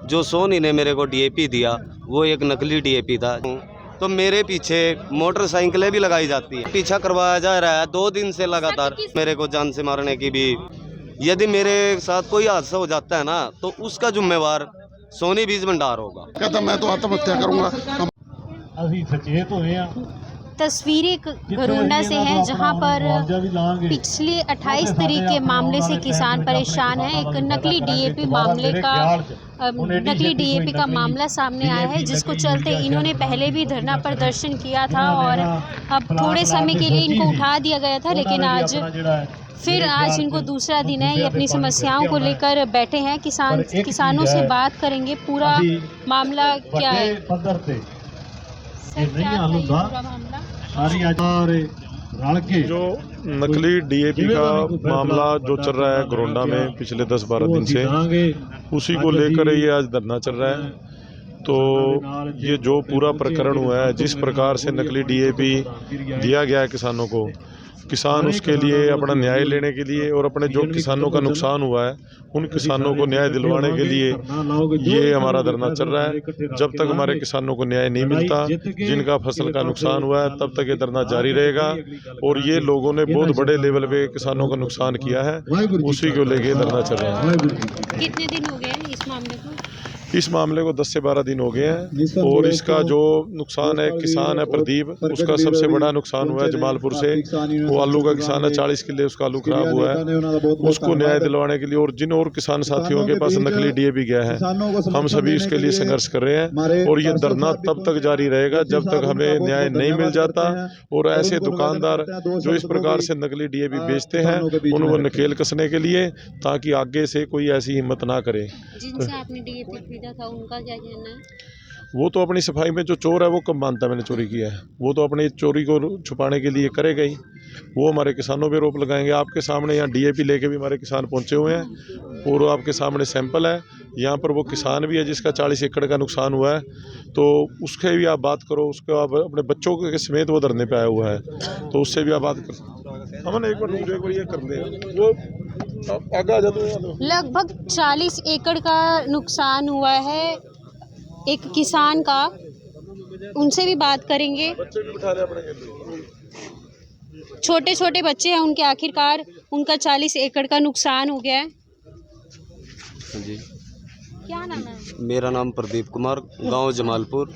जो सोनी ने मेरे को डीएपी दिया वो एक नकली डीएपी था। तो मेरे पीछे मोटरसाइकिलें भी लगाई जाती है, पीछा करवाया जा रहा है 2 दिन से लगातार, मेरे को जान से मारने की भी। यदि मेरे साथ कोई हादसा हो जाता है ना तो उसका जिम्मेवार सोनी बीज भंडार होगा। कहता मैं तो आत्महत्या करूंगा। ਅਸੀਂ सचेत होए हैं। तस्वीरें घरोंडा से हैं जहां पर पिछले 28 तारीख के मामले से किसान परेशान हैं। एक नकली डीएपी का मामला सामने आया है, जिसको चलते इन्होंने पहले भी धरना प्रदर्शन किया था और अब थोड़े समय के लिए इनको उठा दिया गया था, लेकिन आज इनको दूसरा दिन है। ये अपनी समस्याओं को लेकर बैठे हैं। किसानों से बात करेंगे, पूरा मामला क्या है। जो नकली डीएपी का मामला जो चल रहा है घरोंडा में पिछले 10-12 दिन से, उसी को लेकर ये आज धरना चल रहा है। तो ये जो पूरा प्रकरण हुआ है, जिस प्रकार से नकली डीएपी दिया गया है किसानों को, किसान उसके लिए अपना न्याय लेने के लिए और अपने जो किसानों का नुकसान हुआ है उन किसानों को न्याय दिलवाने के लिए ये हमारा धरना चल रहा है। जब तक हमारे किसानों को न्याय नहीं मिलता, जिनका फसल का नुकसान हुआ है, तब तक ये धरना जारी रहेगा। और ये लोगों ने बहुत बड़े लेवल पे किसानों का नुकसान किया है, उसी को लेके धरना चल रहा है। कितने दिन हो गए इस मामले को? इस मामले को 10 से 12 दिन हो गए हैं। और इसका जो नुकसान है, किसान है प्रदीप, उसका सबसे बड़ा नुकसान हुआ है जमालपुर से। वो आलू का किसान है, 40 किले उसका आलू खराब हुआ है। उसको न्याय दिलवाने के लिए और जिन और किसान साथियों के पास नकली डीएपी गया है, हम सभी उसके लिए संघर्ष कर रहे हैं। और ये धरना तब तक जारी रहेगा जब तक हमें न्याय नहीं मिल जाता। और ऐसे दुकानदार जो इस प्रकार से नकली डीएपी बेचते हैं, उनको नकेल कसने के लिए, ताकि आगे से कोई ऐसी हिम्मत ना करे। जिनसे आपने डीएपी था उनका क्या कहना है? वो तो अपनी सफाई में, जो चोर है वो कब मानता है मैंने चोरी किया है, वो तो अपनी चोरी को छुपाने के लिए करेगा ही। वो हमारे किसानों पे रोप लगाएंगे। आपके सामने यहाँ डीएपी लेके भी हमारे किसान पहुँचे हुए हैं और आपके सामने सैंपल है। यहाँ पर वो किसान भी है जिसका 40 एकड़ का नुकसान हुआ है, तो उसके भी आप बात करो। उसके आप अपने बच्चों के समेत वो धरने पे आया हुआ है, तो उससे भी आप बात कर। हमने एक बार ये कर ले, वो आगे आ जाते। लगभग 40 एकड़ का नुकसान हुआ है एक किसान का, उनसे भी बात करेंगे। छोटे छोटे बच्चे हैं उनके, आखिरकार उनका 40 एकड़ का नुकसान हो गया है। जी, क्या नाम है? मेरा नाम प्रदीप कुमार, गांव जमालपुर।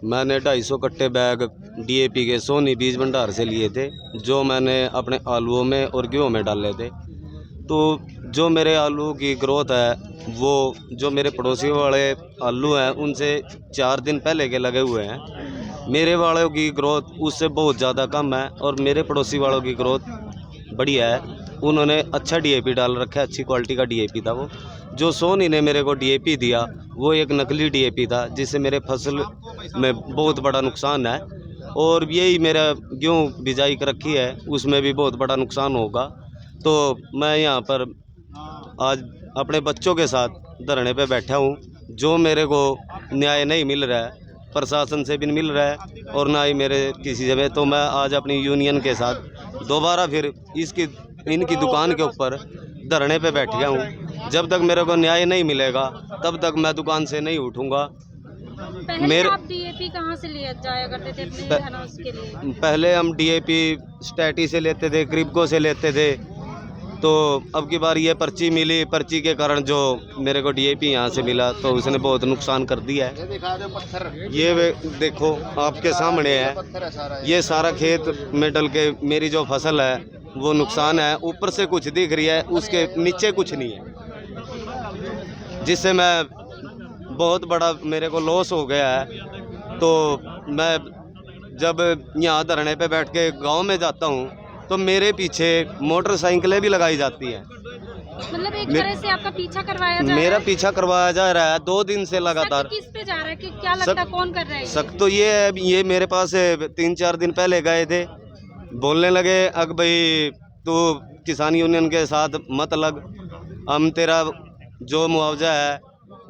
मैंने 250 कट्टे बैग डीएपी के सोनी बीज भंडार से लिए थे, जो मैंने अपने आलूओं में और गेहूं में डाले थे। तो जो मेरे आलू की ग्रोथ है, वो जो मेरे पड़ोसी वाले आलू हैं उनसे 4 दिन पहले के लगे हुए हैं। मेरे वालों की ग्रोथ उससे बहुत ज़्यादा कम है और मेरे पड़ोसी वालों की ग्रोथ बढ़िया है। उन्होंने अच्छा डीएपी डाल रखा है, अच्छी क्वालिटी का डीएपी था वो। जो सोनी ने मेरे को डीएपी दिया वो एक नकली डीएपी था, जिससे मेरे फसल में बहुत बड़ा नुकसान है। और यही मेरा गेहूँ बिजाई कर रखी है, उसमें भी बहुत बड़ा नुकसान होगा। तो मैं यहाँ पर आज अपने बच्चों के साथ धरने पे बैठा हूँ। जो मेरे को न्याय नहीं मिल रहा है, प्रशासन से भी नहीं मिल रहा है और ना ही मेरे किसी जगह। तो मैं आज अपनी यूनियन के साथ दोबारा फिर इनकी दुकान के ऊपर धरने पे बैठ गया हूँ। जब तक मेरे को न्याय नहीं मिलेगा तब तक मैं दुकान से नहीं उठूँगा। पहले आप डीएपी कहाँ से ले जाया करते थे अपने अनाज के लिए? पहले हम डीएपी स्टैटी से लेते थे, क्रिप्को से लेते थे। तो अब की बार ये पर्ची मिली, पर्ची के कारण जो मेरे को डीएपी यहाँ से मिला, तो उसने बहुत नुकसान कर दिया है। ये देखो आपके सामने है, ये सारा खेत में डल के मेरी जो फसल है वो नुकसान है। ऊपर से कुछ दिख रही है, उसके नीचे कुछ नहीं है, जिससे मैं बहुत बड़ा मेरे को लॉस हो गया है। तो मैं जब यहाँ धरने पे बैठ के गांव में जाता हूँ तो मेरे पीछे मोटरसाइकिलें भी लगाई जाती हैं। मतलब एक तरह से आपका पीछा करवाया जा मेरा पीछा करवाया जा रहा है 2 दिन से लगातार। किस पे जा रहा है कि क्या लगता है कौन कर रहा है? शक तो ये है, ये मेरे पास 3-4 दिन पहले गए थे, बोलने लगे अग भाई तू किसान यूनियन के साथ मत लग, हम तेरा जो मुआवजा है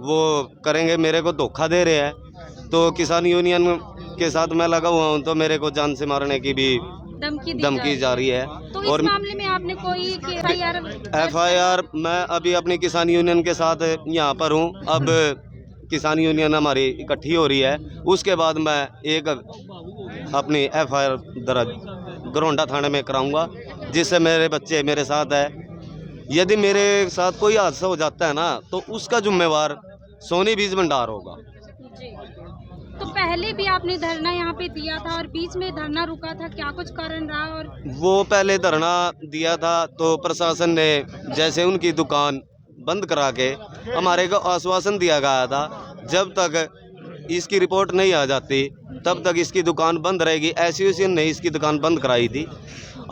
वो करेंगे। मेरे को धोखा दे रहे हैं। तो किसान यूनियन के साथ मैं लगा हुआ हूँ, तो मेरे को जान से मारने की भी धमकी जा रही है। तो इस मामले में आपने कोई एफआईआर मैं अभी अपनी किसान यूनियन के साथ यहाँ पर हूँ। अब किसान यूनियन हमारी इकट्ठी हो रही है, उसके बाद मैं एक अपनी FIR दर्ज गरोंडा थाने में कराऊंगा, जिससे मेरे बच्चे मेरे साथ है। यदि मेरे साथ कोई हादसा हो जाता है ना, तो उसका जिम्मेवार सोनी बीज भंडार होगा। जी। तो पहले भी आपने धरना यहाँ पे दिया था और बीच में धरना रुका था, क्या कुछ कारण रहा? और वो पहले धरना दिया था तो प्रशासन ने जैसे उनकी दुकान बंद करा के हमारे को आश्वासन दिया गया था, जब तक इसकी रिपोर्ट नहीं आ जाती तब तक इसकी दुकान बंद रहेगी। एसोसिएशन ने इसकी दुकान बंद कराई थी।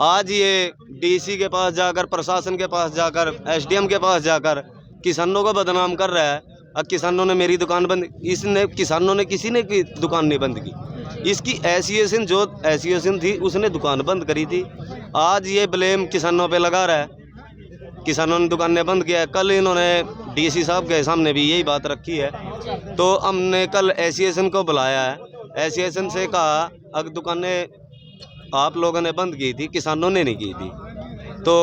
आज ये DC के पास जाकर, प्रशासन के पास जाकर, SDM के पास जाकर किसानों को बदनाम कर रहा है। अब किसानों ने मेरी दुकान बंद, इसने किसानों ने किसी ने की दुकान नहीं बंद की, इसकी एसोसिएशन जो एसोसिएशन थी उसने दुकान बंद करी थी। आज ये ब्लेम किसानों पे लगा रहा है, किसानों ने दुकानें बंद किया है। कल इन्होंने DC साहब के सामने भी यही बात रखी है, तो हमने कल एसोसिएशन को बुलाया है। एसोसिएशन से कहा अगर दुकानें आप लोगों ने बंद की थी, किसानों ने नहीं की थी, तो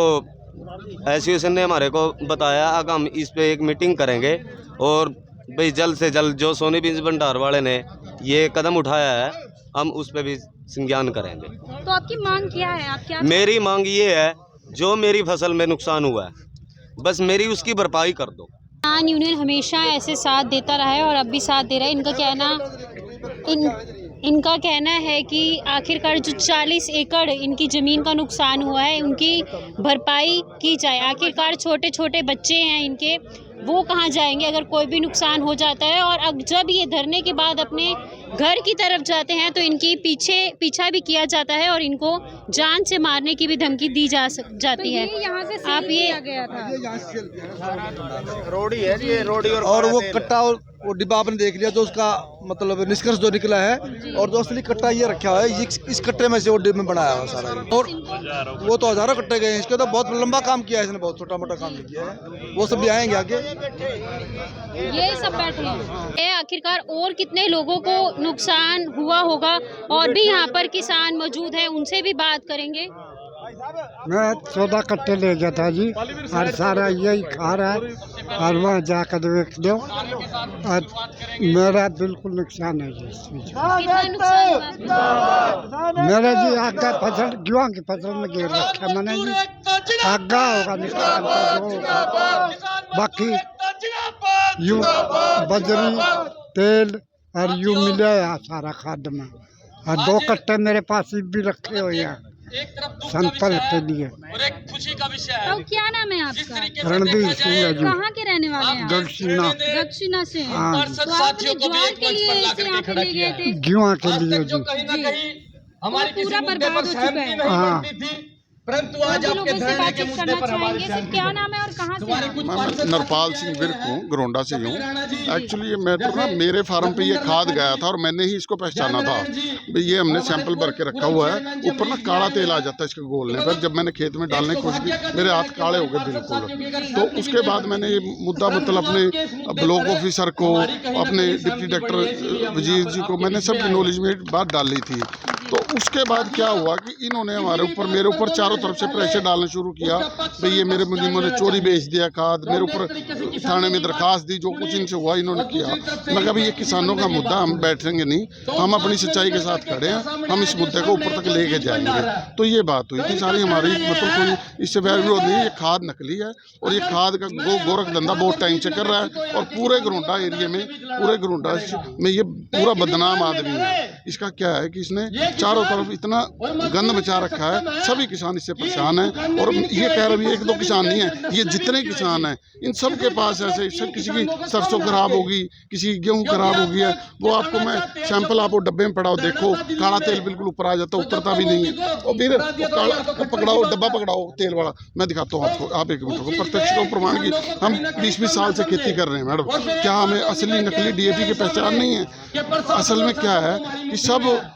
एसोसिएशन ने हमारे को बताया कि हम इस पे एक मीटिंग करेंगे और भाई जल्द से जल्द जो सोनी बीज भंडार वाले ने ये कदम उठाया है हम उस पे भी संज्ञान करेंगे। तो आपकी मांग क्या है? आप क्या? मेरी मांग ये है, जो मेरी फसल में नुकसान हुआ है बस मेरी उसकी भरपाई कर दो। किसान यूनियन हमेशा ऐसे साथ देता रहा है और अब भी साथ दे रहा है। इनका कहना है कि आखिरकार जो 40 एकड़ इनकी ज़मीन का नुकसान हुआ है उनकी भरपाई की जाए। आखिरकार छोटे छोटे बच्चे हैं इनके, वो कहाँ जाएंगे अगर कोई भी नुकसान हो जाता है? और अब जब ये धरने के बाद अपने घर की तरफ जाते हैं तो इनकी पीछा भी किया जाता है और इनको जान से मारने की भी धमकी दी जाती है। यहाँ से आप ये गया था रोड ही है ये, रोड और वो कट्टा और वो डिब्बा आपने देख लिया, जो उसका मतलब निष्कर्ष जो निकला है, और जो असली कट्टा ये रखा हुआ है, इस कट्टे में से वो डिब्बे में बनाया हुआ सारा। और वो तो हजारों कट्टे गए हैं, इसके तो बहुत लंबा काम किया है इसने, बहुत छोटा मोटा काम नहीं किया है। वो सब भी आएंगे आगे, ये सब बैठे हैं। आखिरकार और कितने लोगों को नुकसान हुआ होगा, और भी यहाँ पर किसान मौजूद हैं, उनसे भी बात करेंगे। मैं 14 कट्टे ले गया था जी, और सारा यही खा रहा है, और वहाँ जाकर देख दो, और मेरा बिल्कुल नुकसान है जी इसमें। कितना नुकसान हुआ? मेरा जी आगा फसल, गेहूँ की फसल में गिर रखा मैंने जी, आगा होगा नुकसान तो होगा, बाकी यूँ बजरी तेल और यूँ मिले सारा खाद में। और 2 कट्टे मेरे पास भी रखे हुए हैं संतल के लिए। तो क्या नाम है आपका? रणदीप सिंह है जी। कहाँ के रहने वाले हैं? दक्षिणा से। हाँ, तो आपने ज्वार के लिए इसे यहाँ पे ले गए थे? गेहूँ के लिए जी। हमारी पूरा बर्बाद हो चुका है। हाँ, परंतु आज आपके धरने के मुद्दे पर हमारे सर क्या नाम है और कहाँ से हैं? मैं नरपाल सिंह विर्क हूँ, गरोंडा से हूँ। एक्चुअली ये मैटर ना मेरे फार्म पे ये खाद गया था और मैंने ही इसको पहचाना था। भाई ये हमने सैंपल भर के रखा हुआ है, ऊपर ना काला तेल आ जाता है इसके गोलने पर। जब मैंने खेत में डालने की कोशिश की, मेरे हाथ काले हो गए बिल्कुल। तो उसके बाद मैंने ये मुद्दा मतलब अपने ब्लॉक ऑफिसर को, अपने डिप्टी डायरेक्टर वजीर जी को मैंने सबकी नॉलेज में बात डाली थी। तो उसके बाद क्या हुआ कि इन्होंने हमारे ऊपर, मेरे ऊपर चारों तरफ से प्रेशर डालना शुरू किया। भाई ये मेरे मुनीमों ने चोरी बेच दिया खाद, मेरे ऊपर थाने में दरखास्त दी, जो कुछ इनसे हुआ इन्होंने किया। मैं कहा भाई ये किसानों का मुद्दा, हम बैठेंगे नहीं, हम अपनी सच्चाई के साथ खड़े हैं, हम इस मुद्दे को ऊपर तक लेके जाएंगे। तो ये बात हुई थी सारी हमारी, मतलब कोई इससे बैर विरोध नहीं। ये खाद नकली है और ये खाद का गोरख धंधा बहुत टाइम से कर रहा है, और पूरे गरोंडा एरिया में, पूरे गरोंडा में ये पूरा बदनाम आदमी है। इसका क्या है कि इसने चारों तरफ इतना गंद मचा रखा है, सभी किसान इससे परेशान हैं। और ये कह रहा है 1-2 किसान नहीं है, ये जितने किसान हैं इन सब के पास ऐसे, सब किसी की सरसों खराब होगी, किसी की गेहूँ खराब हो गई है। वो आपको मैं सैंपल आपको डब्बे में पड़ाओ, देखो काला तेल बिल्कुल ऊपर आ जाता है, उतरता भी नहीं है। और फिर काला पकड़ाओ, डब्बा पकड़ाओ तेल वाला, मैं दिखाता हूँ आपको, आप 1 मिनट को प्रत्यक्ष को प्रमाण की। हम 20-20 साल से खेती कर रहे हैं मैडम, क्या हमें असली नकली DAP की पहचान नहीं है? असल में क्या है कि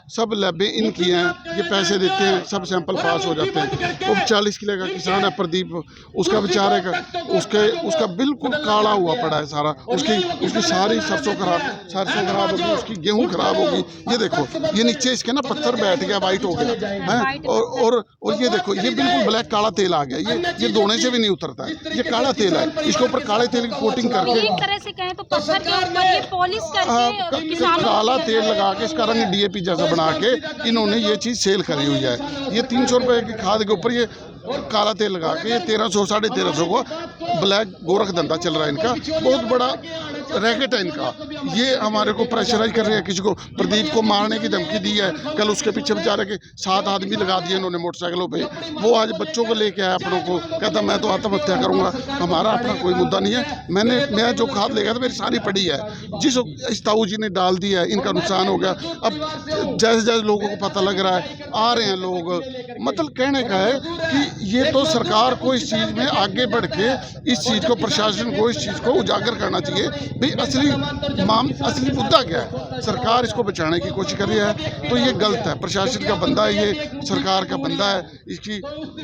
सब लैबें इनकी किए हैं, ये पैसे देते हैं, सब सैंपल पास हो जाते हैं। वो 40 किलो का किसान है प्रदीप, उसका बेचारे का उसका बिल्कुल काला हुआ पड़ा है सारा, उसकी सारी सरसों खराब होगी, उसकी गेहूँ खराब होगी। ये देखो, ये नीचे इसके ना पत्थर बैठ गया, वाइट हो गया है। और ये देखो, ये बिल्कुल ब्लैक काला तेल आ गया, ये धोने से भी नहीं उतरता है, ये काला तेल है। इसके ऊपर काले तेल की कोटिंग करके, एक तरह से कहें तो पत्थर के ऊपर ये पॉलिश करके किसानों काला तेल लगा के इसका रंग DAP जैसा बना के इन्होंने ये चीज़ सेल करी हुई है। ये 300 रुपए की खाद के ऊपर ये काला तेल लगा के ये 1300 साढ़े 1300 को ब्लैक गोरख धंधा चल रहा है इनका, बहुत बड़ा रैकेट है इनका। ये हमारे को प्रेशराइज कर रहे हैं, किसी को प्रदीप को मारने की धमकी दी है। कल उसके पीछे बेचारे के 7 आदमी लगा दिए इन्होंने मोटरसाइकिलों पे। वो आज बच्चों को लेके आया अपनों को, कहता मैं तो आत्महत्या करूंगा। हमारा अपना कोई मुद्दा नहीं है। मैं जो खाद ले गया था मेरी सारी पड़ी है, जिस इस ताऊ जी ने डाल दी है, इनका नुकसान हो गया। अब जैसे जैसे लोगों को पता लग रहा है, आ रहे हैं लोग, मतलब कहने का है कि ये तो सरकार को इस चीज़ में आगे बढ़ के इस चीज़ को, प्रशासन को इस चीज़ को उजागर करना चाहिए भाई असली मुद्दा क्या है। सरकार इसको बचाने की कोशिश कर रही है तो ये गलत है। प्रशासन का बंदा है, ये सरकार का बंदा है, इसकी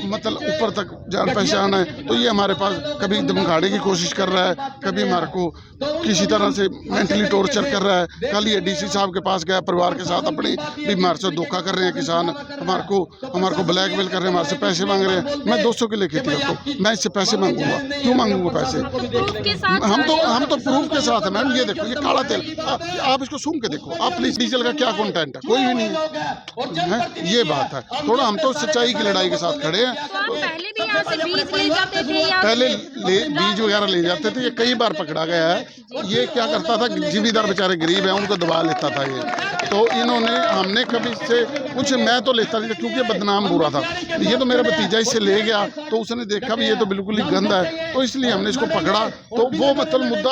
मतलब ऊपर तक जान पहचान है। तो ये हमारे पास कभी धमकाने की कोशिश कर रहा है, कभी हमारे को किसी तरह से मेंटली टॉर्चर कर रहा है। कल ये DC साहब के पास गया परिवार के साथ अपनी, भी हमारे से धोखा कर रहे हैं किसान, हमारे को ब्लैकमेल कर रहे हैं, हमारे से पैसे मांग रहे हैं। मैं 200 के लेके थी, तो मैं इससे पैसे मांगूंगा, क्यों मांगूंगा पैसे? हम तो प्रूफ के साथ है मैम। ये देखो, ये काला तेल, आप इसको सूंघ के देखो, आप प्लीज डीजल का क्या कंटेंट है, कोई भी नहीं है। ये बात है, थोड़ा हम तो सच्चाई की लड़ाई के साथ खड़े हैं। पहले भी यहाँ से बीज ले जाते थे या पहले बीज वगैरह ले जाते थे, ये कई बार पकड़ा गया है। ये क्या करता था, जिम्मेदार बेचारे गरीब है, उनको दबा लेता था ये। तो हमने कभी इससे कुछ, मैं तो लेता नहीं था क्योंकि बदनाम बुरा था। ये तो मेरा भतीजा इससे ले गया, तो उसने देखा भी ये तो बिल्कुल ही गंदा है, तो इसलिए हमने इसको पकड़ा। तो वो मतलब मुद्दा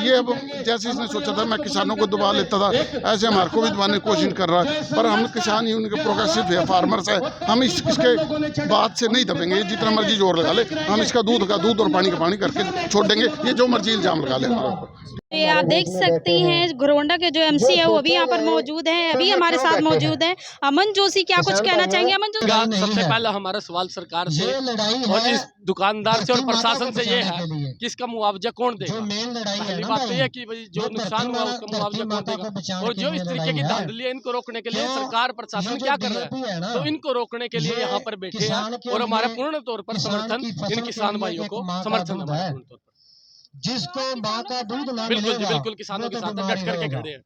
अब जैसे इसने सोचा था मैं किसानों को दबा लेता था, ऐसे हमारे को भी दबाने की कोशिश कर रहा है। पर हम किसान ही उनके प्रोग्रेसिव है, फार्मर्स है, हम इसके बात से नहीं दबेंगे। जितना मर्जी जोर लगा ले, हम इसका दूध और पानी का पानी करके छोड़ देंगे, ये जो मर्जी इल्जाम लगा ले हमारे ऊपर। ये आप देख सकते हैं घरोंडा के जो MC है वो भी यहाँ पर मौजूद हैं, अभी हमारे साथ मौजूद हैं। अमन जोशी, क्या कुछ कहना चाहेंगे अमन जोशी? सबसे पहले हमारा सवाल सरकार से और इस दुकानदार से और प्रशासन से ये है कि इसका मुआवजा कौन देगा। पहली बात तो ये कि भाई जो नुकसान हुआ उसका मुआवजा कौन देगा, और जो इस तरीके की धांधली है इनको रोकने के लिए सरकार प्रशासन क्या कर रहा है, तो इनको रोकने के लिए यहाँ पर बैठे हैं। और हमारा पूर्ण तौर पर समर्थन इन किसान भाइयों को समर्थन हमारा पूर्ण तौर पर, जिसको माँ का दूध ना बिल्कुल मिलेगा, बिल्कुल किसानों के साथ डट करके खड़े हैं।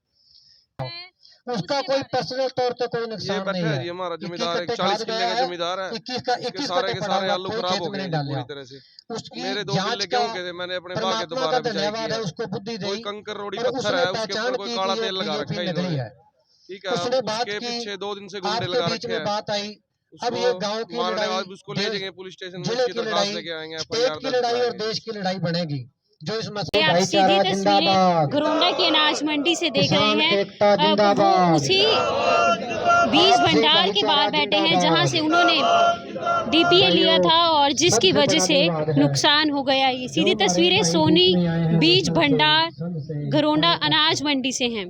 उसका कोई पर्सनल तौर पे कोई नुकसान नहीं है। ये हमारा जमींदार है, 40 किले का जमींदार है, 21 सारे के सारे आलू खराब हो गए पूरी तरह से। मेरे 2 किले गेहूं के थे, मैंने अपने बाग के दोबारा बिजाई किया। उसको बुद्धि दी, कोई कंकर रोड़ी पत्थर है, उसके ऊपर कोई काला तेल लगा रखा है इन्होंने, ठीक है। उसके पीछे 2 दिन से गुंडे लगा रखे हैं। बात आई, अब ये गांव की मारने लड़ाई, बाद उसको ले जाएंगे पुलिस स्टेशन में, जिले उसकी की दरखास्त लड़ाई, लेके आएंगे, स्टेट की लड़ाई और देश की लड़ाई बनेगी। जो इस मसले आप सीधी तस्वीरें घरोंडा की अनाज मंडी से देख रहे हैं। वो उसी बीज भंडार के बाहर बैठे हैं जहां से उन्होंने DPA लिया था और जिसकी वजह से नुकसान हो गया। ये सीधी तस्वीरें सोनी बीज भंडार घरोंडा अनाज मंडी से हैं।